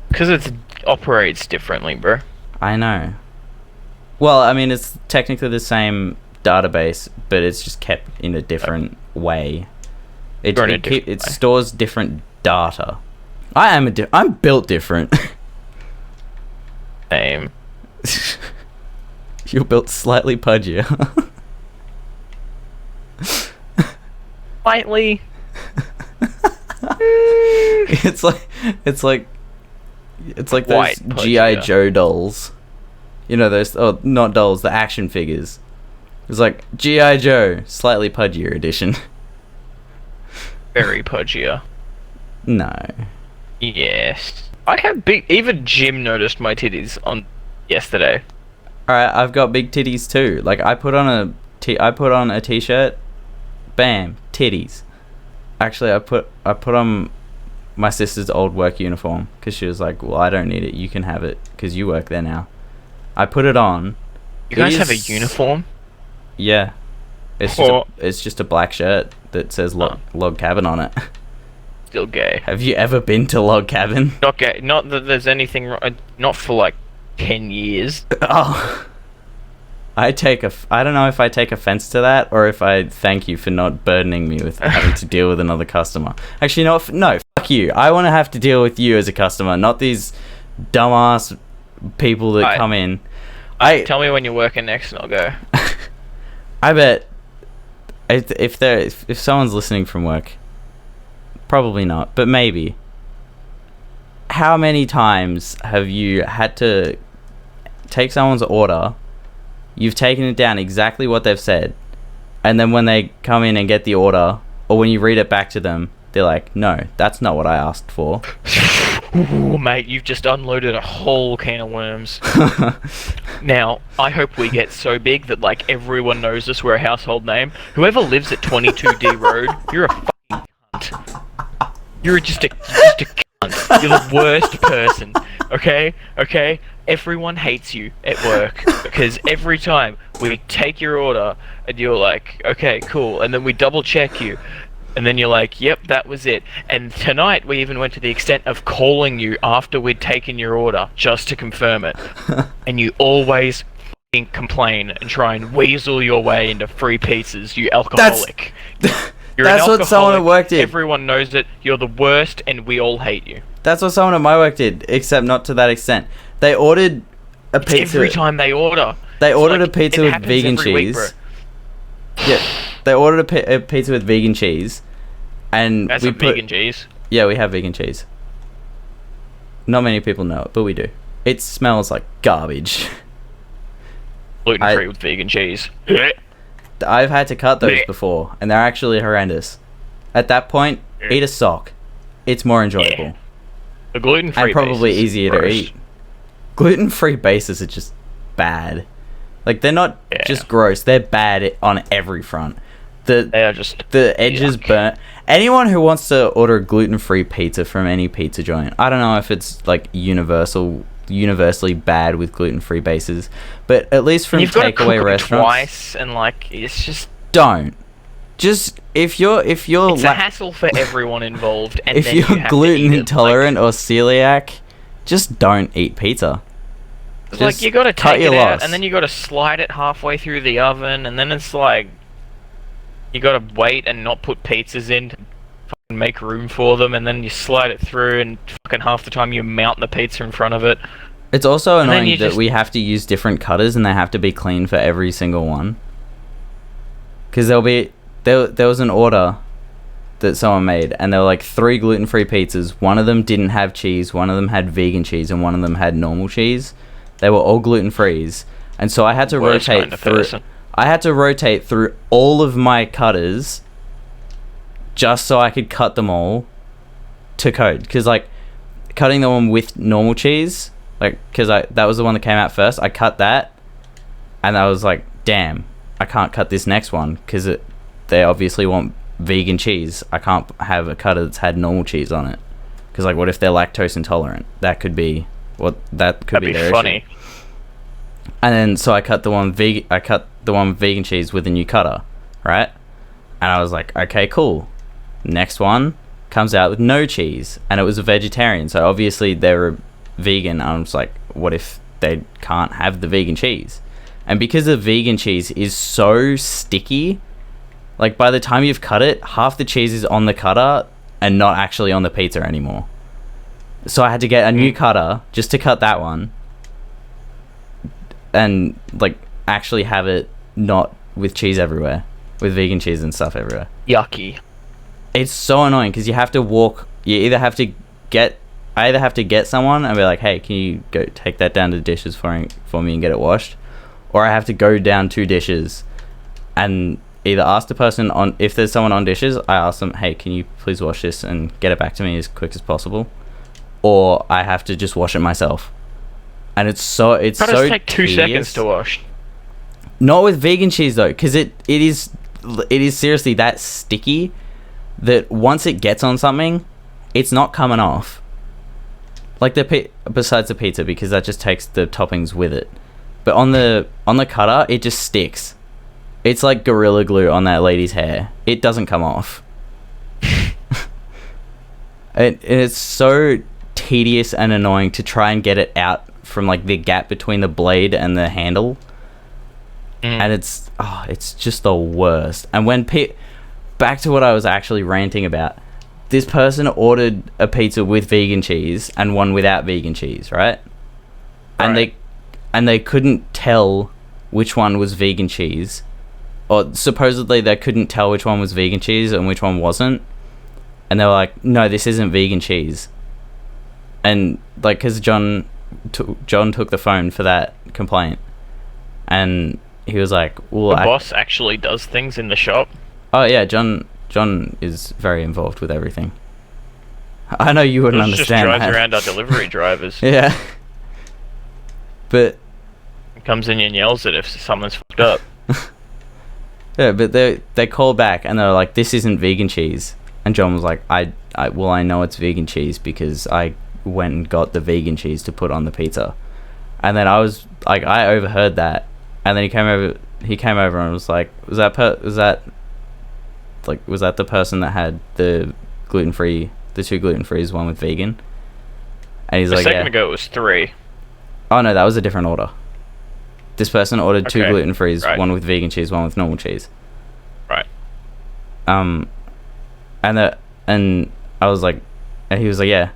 Because it operates differently, bro. I know. Well, I mean, it's technically the same database, but it's just kept in a different way. It Or in a different way. stores different data. I'm built different. Same. You're built slightly pudgier. Slightly. it's like those White GI pudgier. Joe dolls. You know those? Oh, not dolls. The action figures. It's like GI Joe, slightly pudgier edition. Very pudgier. No. Yes. I have big. Even Jim noticed my titties on yesterday. Alright, I've got big titties too. Like, I put on a t-shirt, bam, titties. Actually, I put on my sister's old work uniform because she was like, well, I don't need it, you can have it because you work there now. I put it on. You guys have a uniform? Yeah. It's just a black shirt that says log cabin on it. Still gay. Have you ever been to log cabin? Not gay. Not that there's anything wrong. Not for like 10 years. Oh. I don't know if I take offense to that or if I thank you for not burdening me with having to deal with another customer. Actually, no, fuck you. I want to have to deal with you as a customer, not these dumbass people that come in. Tell me when you're working next and I'll go. I bet if someone's listening from work, probably not, but maybe. How many times have you had to take someone's order, you've taken it down exactly what they've said, and then when they come in and get the order, or when you read it back to them, they're like, no, that's not what I asked for. Ooh, mate, you've just unloaded a whole can of worms. Now, I hope we get so big that, like, everyone knows us, we're a household name. Whoever lives at 22D Road, you're a fucking cunt. You're just a cunt. You're the worst person. Okay? Everyone hates you at work because every time we take your order and you're like, okay, cool, and then we double check you. And then you're like, yep, that was it. And tonight we even went to the extent of calling you after we'd taken your order just to confirm it. And you always fucking complain and try and weasel your way into free pizzas, you alcoholic. You're that's what someone at work did. Everyone knows it. You're the worst and we all hate you. That's what someone at my work did, except not to that extent. They ordered a pizza. Every time they order. They ordered a pizza with vegan cheese. Week, yeah, they ordered a pizza with vegan cheese, and that's vegan cheese. Yeah, we have vegan cheese. Not many people know it, but we do. It smells like garbage. Gluten free with vegan cheese. I've had to cut those before, and they're actually horrendous. At that point, eat a sock. It's more enjoyable. Yeah. The gluten free and probably easier to eat. Gluten free bases are just bad. Like, they're not just gross, they're bad on every front. They are just the edges burnt. Anyone who wants to order a gluten-free pizza from any pizza joint, I don't know if it's like universally bad with gluten-free bases, but at least from takeaway restaurants, twice and like it's just don't. Just if you're it's a hassle for everyone involved. And if then you're gluten intolerant or celiac, just don't eat pizza. It's like you gotta take it out, and then you gotta slide it halfway through the oven, and then it's like you gotta wait and not put pizzas in to fucking make room for them, and then you slide it through, and fucking half the time you mount the pizza in front of it. It's also annoying that we have to use different cutters, and they have to be clean for every single one. Because there was an order that someone made, and there were like 3 gluten-free pizzas. One of them didn't have cheese, one of them had vegan cheese, and one of them had normal cheese. They were all gluten-frees, and so I had to rotate through. I had to rotate through all of my cutters just so I could cut them all to code. Because like cutting the one with normal cheese, like because that was the one that came out first. I cut that, and I was like, damn, I can't cut this next one because they obviously want vegan cheese. I can't have a cutter that's had normal cheese on it because like what if they're lactose intolerant? That could be. That'd be their funny. Issue. And then so I cut the one vegan cheese with a new cutter, right? And I was like, okay, cool. Next one comes out with no cheese, and it was a vegetarian, so obviously they were vegan. I was like, what if they can't have the vegan cheese? And because the vegan cheese is so sticky, like by the time you've cut it, half the cheese is on the cutter and not actually on the pizza anymore. So I had to get a new cutter just to cut that one and like actually have it not with cheese everywhere, with vegan cheese and stuff everywhere. Yucky. It's so annoying because you have to walk. I either have to get someone and be like, hey, can you go take that down to the dishes for me and get it washed, or I have to go down 2 dishes and either ask the person on, if there's someone on dishes, I ask them, hey, can you please wash this and get it back to me as quick as possible, or I have to just wash it myself. And it's so take 2 seconds to wash. Not with vegan cheese though, because it is seriously that sticky that once it gets on something, it's not coming off. Like besides the pizza, because that just takes the toppings with it. But on the cutter, it just sticks. It's like Gorilla Glue on that lady's hair. It doesn't come off. It's so tedious and annoying to try and get it out from like the gap between the blade and the handle. And it's just the worst. And when back to what I was actually ranting about, this person ordered a pizza with vegan cheese and one without vegan cheese, right? And they couldn't tell which one was vegan cheese, or supposedly they couldn't tell which one was vegan cheese and which one wasn't. And they were like, "No, this isn't vegan cheese." And like, because John took the phone for that complaint, and he was like, "Well, the boss actually does things in the shop." Oh yeah, John is very involved with everything. I know you wouldn't understand that. Just drives around our delivery drivers. Yeah. But comes in and yells at if someone's fucked up. Yeah, but they called back and they were like, "This isn't vegan cheese." And John was like, I know it's vegan cheese because I went and got the vegan cheese to put on the pizza." And then I was like, I overheard that, and then he came over and was like, was that the person that had the gluten-free, the 2 gluten-frees, one with vegan? And he's like, a second ago it was 3. Oh no, that was a different order. This person ordered 2 gluten-frees, right. One with vegan cheese, one with normal cheese. Right. And I was like, and he was like, yeah.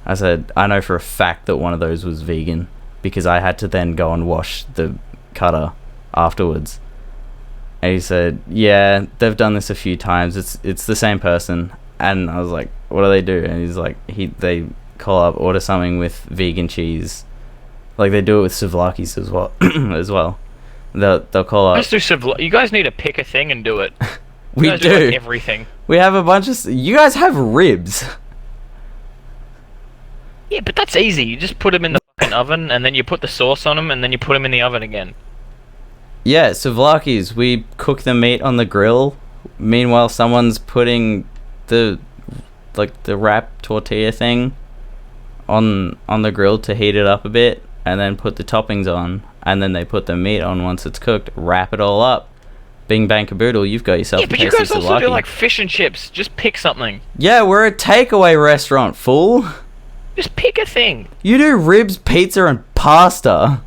I said, I know for a fact that one of those was vegan because I had to then go and wash the cutter afterwards. And he said, yeah, they've done this a few times. It's the same person. And I was like, what do they do? And he's like, they call up, order something with vegan cheese. Like they do it with souvlaki's as well. They'll call up. You guys need to pick a thing and do it. We do like everything. We have a bunch of. You guys have ribs. Yeah, but that's easy. You just put them in the fucking oven, and then you put the sauce on them, and then you put them in the oven again. Yeah, souvlaki's. We cook the meat on the grill. Meanwhile, someone's putting the wrap tortilla thing on the grill to heat it up a bit, and then put the toppings on, and then they put the meat on once it's cooked. Wrap it all up. Bing bang caboodle. You've got yourself. Yeah, but you guys also do like fish and chips. Just pick something. Yeah, we're a takeaway restaurant, fool. Just pick a thing. You do ribs, pizza, and pasta.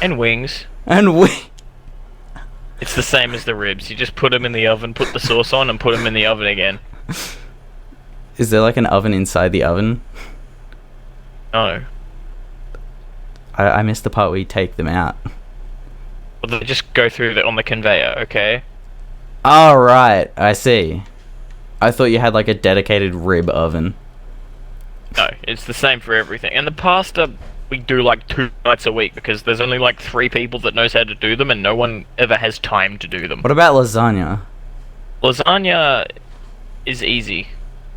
And wings. It's the same as the ribs. You just put them in the oven, put the sauce on, and put them in the oven again. Is there like an oven inside the oven? No. I missed the part where you take them out. Well, they just go through on the conveyor, okay? Oh, right. I see. I thought you had like a dedicated rib oven. No, it's the same for everything. And the pasta, we do like 2 nights a week because there's only like 3 people that knows how to do them and no one ever has time to do them. What about lasagna? Lasagna is easy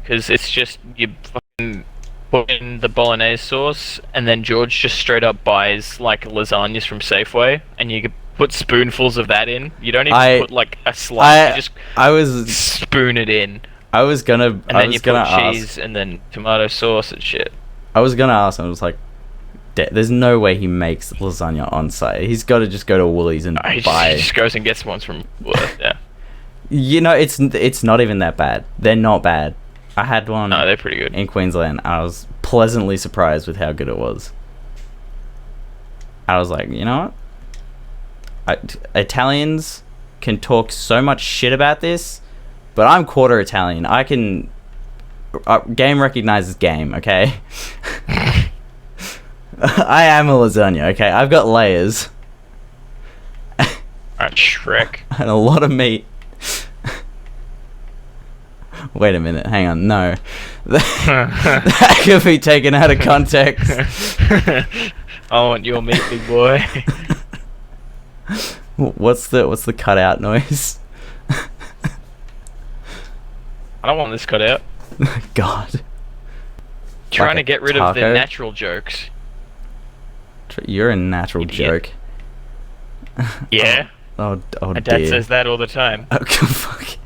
because it's just you fucking put in the bolognese sauce and then George just straight up buys like lasagnas from Safeway and you can put spoonfuls of that in. You don't even put like a slice. You just spoon it in. I was gonna. And then you put cheese and then tomato sauce and shit. I was gonna ask him. I was like, "There's no way he makes lasagna on site. He's got to just go to Woolies and buy." He just goes and gets ones from Woolies. Yeah. You know, it's not even that bad. They're not bad. I had one. No, they're pretty good in Queensland. I was pleasantly surprised with how good it was. I was like, you know what? Italians can talk so much shit about this. But I'm quarter Italian. I can... game recognizes game, okay? I am a lasagna, okay? I've got layers. Alright, Shrek. And a lot of meat. Wait a minute, hang on, no. That could be taken out of context. I want your meat, big boy. What's the cutout noise? I don't want this cut out. God. Trying Like to a get rid of the taco? natural jokes. You're a natural Idiot. joke. Yeah. Oh My dad dear. says that all the time. Oh, fuck.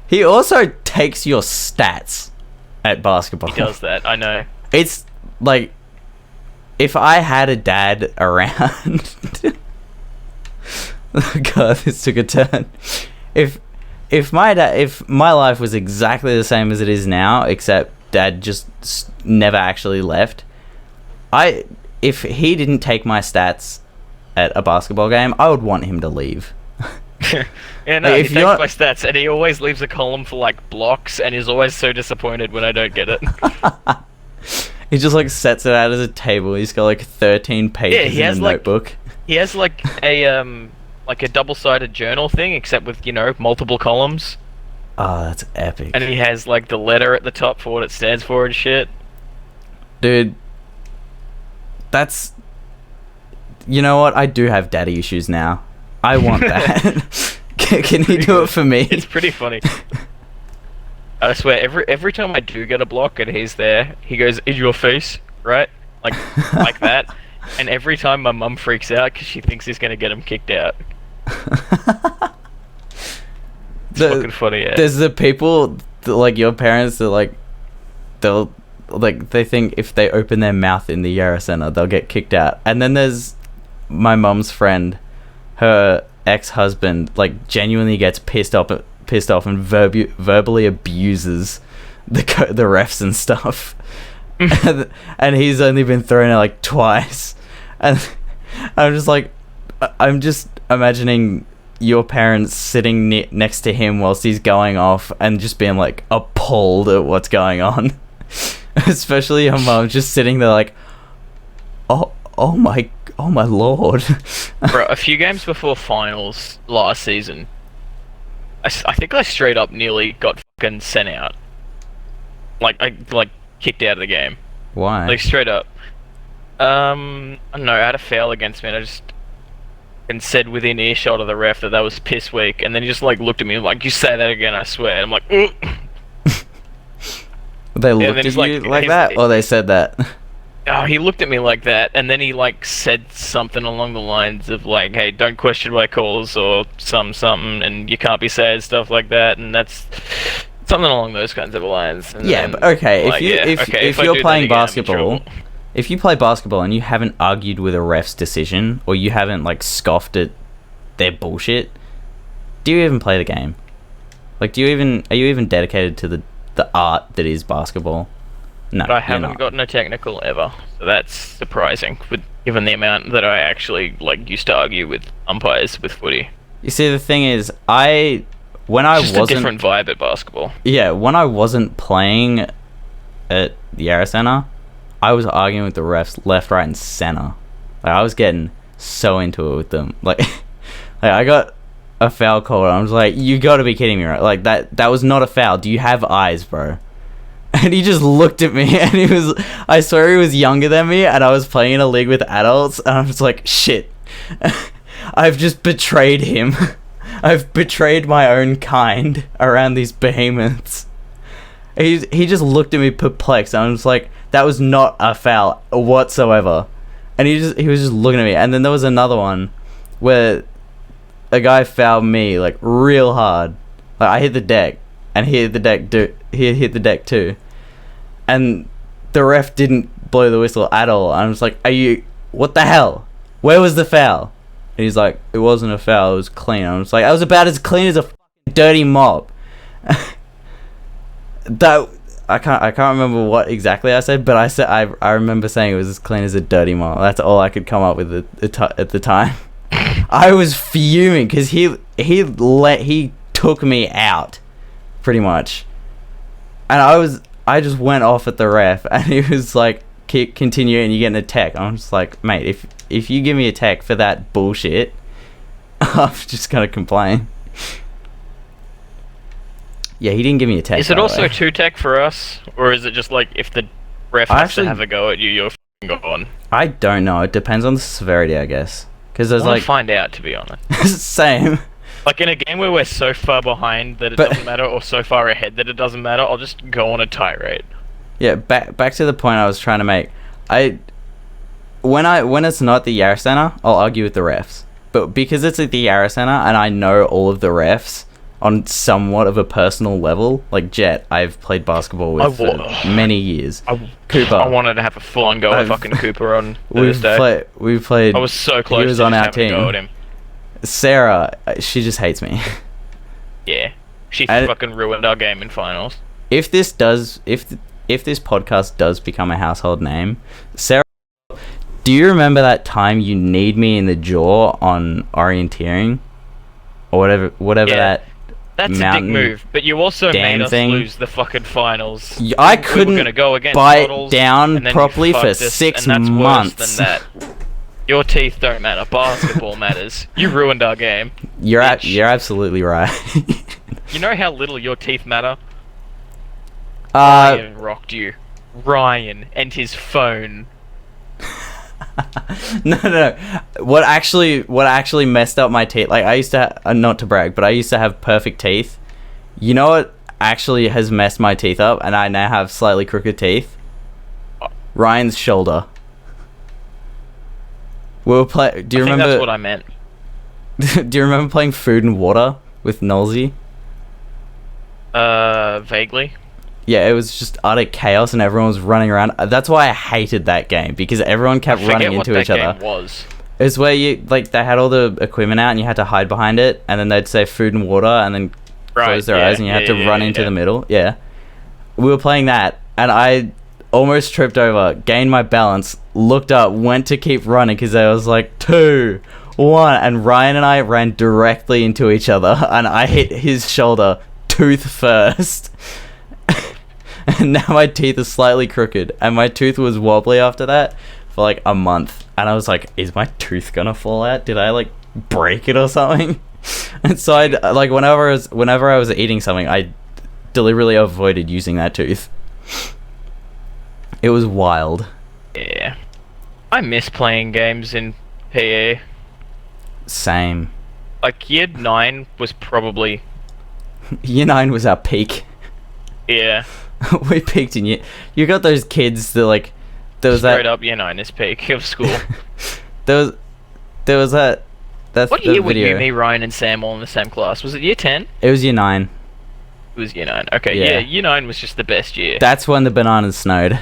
He also takes your stats at basketball. He does that, I know. It's like, if I had a dad around. God, this took a turn. If my life was exactly the same as it is now, except dad just never actually left, if he didn't take my stats at a basketball game, I would want him to leave. Yeah, no, Like, he if takes you're- my stats, and he always leaves a column for, like, blocks, and is always so disappointed when I don't get it. He just like sets it out as a table. He's got like 13 pages he in has, a like- notebook. He has, like a double-sided journal thing, except with, multiple columns. Oh, that's epic. And he has, like, the letter at the top for what it stands for and shit. Dude, that's... You know what? I do have daddy issues now. I want that. Can he do it for me? It's pretty funny. I swear, every time I do get a block and he's there, he goes, "In your face," right? Like that. And every time my mum freaks out because she thinks he's gonna get him kicked out. It's fucking funny, yeah. There's the people, like your parents, that like, they think if they open their mouth in the Yarra Centre, they'll get kicked out. And then there's my mum's friend, her ex-husband, like genuinely gets pissed off and verbally abuses the refs and stuff. and he's only been thrown out like twice. And I'm just imagining your parents sitting next to him whilst he's going off and just being like appalled at what's going on. Especially your mum just sitting there like, oh my lord. Bro, a few games before finals last season, I think I straight up nearly got fucking sent out. I kicked out of the game. Why? Like straight up. I don't know, I had a foul against me and I just said within earshot of the ref that was piss weak, and then he just like looked at me like, "You say that again, I swear." And I'm like, "Ugh." They looked then at he's you like- like that, or they said that? Oh, he looked at me like that, and then he like said something along the lines of like, "Hey, don't question my calls," or something, and you can't be saying stuff like that, and that's something along those kinds of lines. And Yeah, then, but okay, like, if I you're do that playing again, I'm in basketball, trouble. if you play basketball and you haven't argued with a ref's decision, or you haven't like scoffed at their bullshit, do you even play the game? Like, are you even dedicated to the art that is basketball? No, But I you're haven't not. gotten a technical ever, so that's surprising, given the amount that I actually like used to argue with umpires with footy. You see, the thing is, when I It's just a wasn't different vibe at basketball. Yeah, when I wasn't playing at the Yarra Centre, I was arguing with the refs left, right, and centre. Like, I was getting so into it with them. Like I got a foul call, and I was like, "You got to be kidding me, right? Like that was not a foul. Do you have eyes, bro?" And he just looked at me, and I saw he was younger than me, and I was playing in a league with adults, and I was like, "Shit, I've just betrayed him." I've betrayed my own kind around these behemoths. He just looked at me perplexed, and I was like, that was not a foul whatsoever. And he was just looking at me. And then there was another one where a guy fouled me like real hard. Like, I hit the deck, and he hit the deck too. And the ref didn't blow the whistle at all. And I was like, what the hell? Where was the foul? And he's like, it wasn't a foul, it was clean. I was like, I was about as clean as a fucking dirty mop. I can't remember what exactly I said, but I remember saying it was as clean as a dirty mop. That's all I could come up with at the time. I was fuming because he took me out, pretty much. And I just went off at the ref, and he was like, continue, and you're getting a tech. I'm just like, mate, if you give me a tech for that bullshit, I'm just gonna complain. Yeah, he didn't give me a tech. Is it by the also way. 2-tech for us, or is it just like if the ref I has actually- to have a go at you, you're f***ing gone? I don't know. It depends on the severity, I guess. Because I there's want like to find out, to be honest. same. Like in a game where we're so far behind that it But- doesn't matter, or so far ahead that it doesn't matter, I'll just go on a tirade. Yeah, back to the point I was trying to make. When it's not the Yarra Center, I'll argue with the refs. But because it's at the Yarra Center and I know all of the refs on somewhat of a personal level, like Jet, I've played basketball with for many years. Cooper, I wanted to have a full-on go at fucking Cooper on Thursday. We've played. I was so close. He was to on just our having a team. go at him. Sarah, she just hates me. Yeah, she And- fucking ruined our game in finals. If this podcast does become a household name, Sarah, do you remember that time you kneed me in the jaw on orienteering, or whatever Yeah. that? That's a dick mountain move, but you also dam made us thing. lose the fucking finals. I We couldn't were gonna go against bite models, down and then you properly for fucked us, 6 and that's months. Worse than that. Your teeth don't matter. Basketball matters. You ruined our game. You're bitch. you're absolutely right. You know how little your teeth matter? uh, Ryan rocked you. Ryan and his phone. no. What actually messed up my teeth? Like I used to, not to brag, but I used to have perfect teeth. You know what actually has messed my teeth up, and I now have slightly crooked teeth? Ryan's shoulder. Do you I think remember? that's what I meant. Do you remember playing Food and Water with Nolsey? Vaguely. Yeah, it was just utter chaos and everyone was running around. That's why I hated that game, because everyone kept running into each other. Game was. It was where they had all the equipment out and you had to hide behind it, and then they'd say food and water and then close their eyes and you had to run into the middle. Yeah. We were playing that and I almost tripped over, gained my balance, looked up, went to keep running because I was like 2, 1, and Ryan and I ran directly into each other and I hit his shoulder tooth first. And now my teeth are slightly crooked and my tooth was wobbly after that for like a month, and I was like, is my tooth gonna fall out? Did I like break it or something? And so I like whenever I was eating something, I deliberately avoided using that tooth. It was wild. Yeah. I miss playing games in PE. Same. Like year 9 was probably Year 9 was our peak. yeah. We peaked in year. You got those kids that like there was Straight that up year 9 is peak of school. there was that that's What the year were video. you, me, Ryan, and Sam all in the same class? Was it year 10? It was year 9. It was year 9. Okay, Yeah. yeah, year 9 was just the best year. That's when the bananas snowed.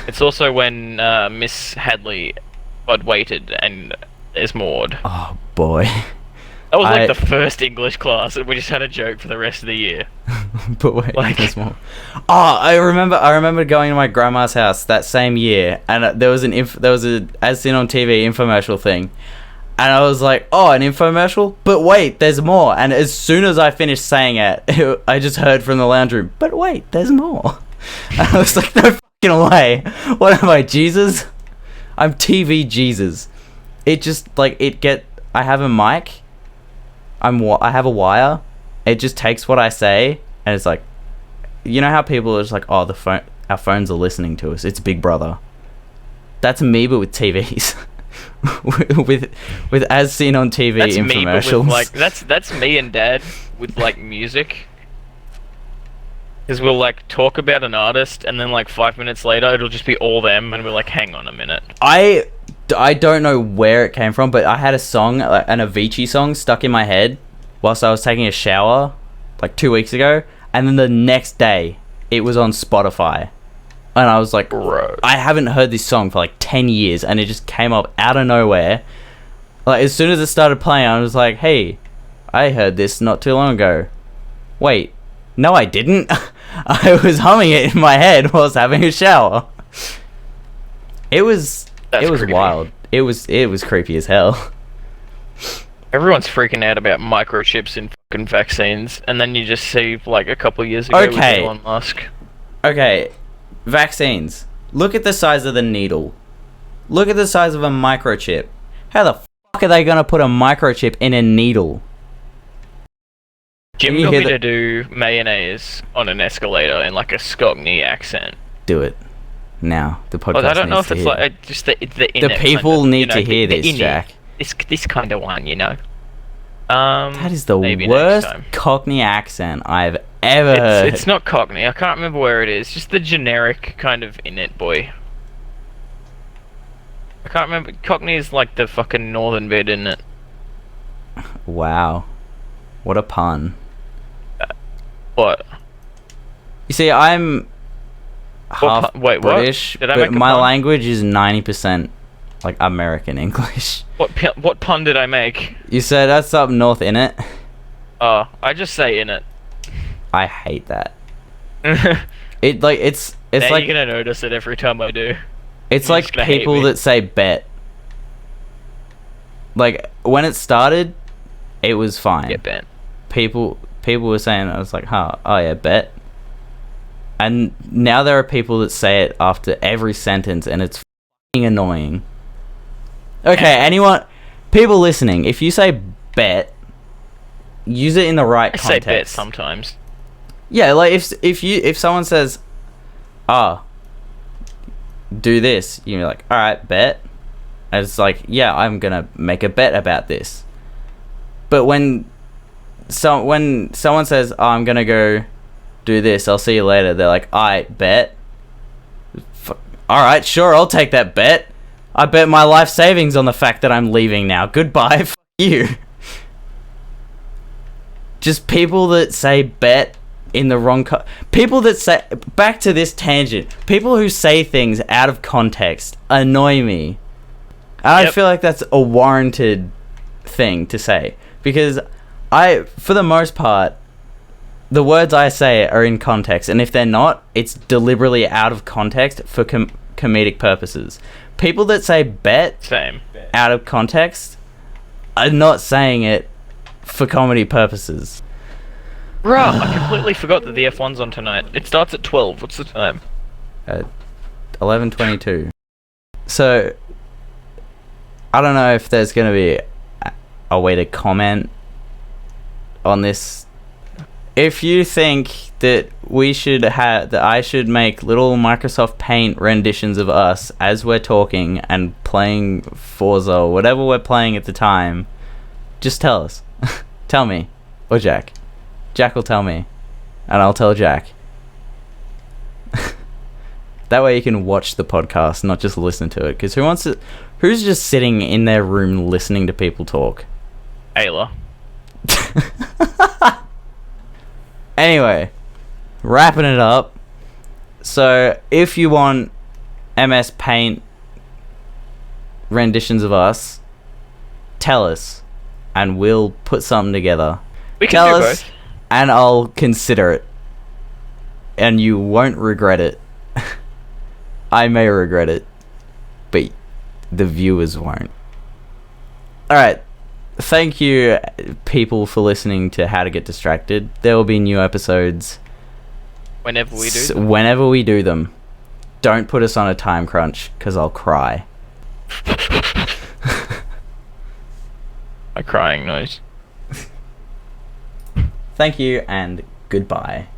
It's also when Miss Hadley got weighted and Esmord. Oh boy. That was like I- the first English class, and we just had a joke for the rest of the year. But wait, Like- there's more. Oh, I remember going to my grandma's house that same year, and there was a as seen on TV infomercial thing, and I was like, oh, an infomercial? But wait, there's more. And as soon as I finished saying it, I just heard from the lounge room, but wait, there's more. And I was like, no fucking way. What am I, Jesus? I'm TV Jesus. It just like I have a mic. I have a wire. It just takes what I say, and it's like, you know how people are just like, oh, our phones are listening to us. It's Big Brother. That's me, but with TVs, with as seen on TV That's me, but infomercials. with, like that's me and Dad with like music. Because we'll like talk about an artist, and then like 5 minutes later, it'll just be all them, and we're like, hang on a minute. I don't know where it came from, but I had a song, an Avicii song, stuck in my head whilst I was taking a shower like 2 weeks ago, and then the next day it was on Spotify, and I was like, Bro. I haven't heard this song for like 10 years, and it just came up out of nowhere. Like as soon as it started playing, I was like, hey, I heard this not too long ago. Wait, no I didn't. I was humming it in my head whilst having a shower. That's It was creepy. wild. It was creepy as hell. Everyone's freaking out about microchips in fucking vaccines, and then you just see like a couple years ago Okay. with Elon Musk. Okay, vaccines. Look at the size of the needle. Look at the size of a microchip. How the fuck are they gonna put a microchip in a needle? Jim you got hear me the- to do mayonnaise on an escalator in like a Skogny accent. Do it now. The podcast But I don't know needs if to it's hear. like just the The people need to hear the this, inner- Jack. This kind of one, you know. That is the maybe worst next time. Cockney accent I've ever heard. It's not Cockney. I can't remember where it is. Just the generic kind of in it, boy. I can't remember. Cockney is like the fucking northern bit, isn't it? Wow. What a pun. What? You see, I'm half Wait, what? British, Did I but make a my pun? language is 90% like American English. What pun did I make? You said that's up north, innit? Oh, I just say in it. I hate that. Now It's like you're gonna notice it every time I do. it's you're like just gonna hate people me. that say bet. Like when it started, it was fine. Get bent. People were saying, I was like, huh, oh yeah, bet. And now there are people that say it after every sentence, and it's f***ing annoying. Okay, people listening, if you say bet, use it in the right I context. say bet sometimes. Yeah, like if someone says, do this, you're like, all right, bet. And it's like, yeah, I'm gonna make a bet about this. But when someone says, oh, I'm gonna go do this, I'll see you later, they're like, I bet. All right, sure, I'll take that bet. I bet my life savings on the fact that I'm leaving now. Goodbye. F you. Just people that say bet in the wrong people that say, back to this tangent, people who say things out of context annoy me. And I feel like that's a warranted thing to say, because for the most part, the words I say are in context, and if they're not, it's deliberately out of context for comedic purposes. People that say bet Same. out of context are not saying it for comedy purposes. Bruh, I completely forgot that the F1's on tonight. It starts at 12. What's the time? 11:22. So I don't know if there's going to be a way to comment on this. If you think that I should make little Microsoft Paint renditions of us as we're talking and playing Forza or whatever we're playing at the time, just tell us. Tell me. Or Jack. Jack will tell me. And I'll tell Jack. That way you can watch the podcast, not just listen to it. Because who's just sitting in their room listening to people talk? Ayla. Anyway, wrapping it up. So, if you want MS Paint renditions of us, tell us, and we'll put something together. We can Tell do us, both. and I'll consider it. And you won't regret it. I may regret it, but the viewers won't. Alright. Thank you, people, for listening to How to Get Distracted. There will be new episodes Whenever we do them. whenever we do them. Don't put us on a time crunch, because I'll cry. A crying noise. Thank you, and goodbye.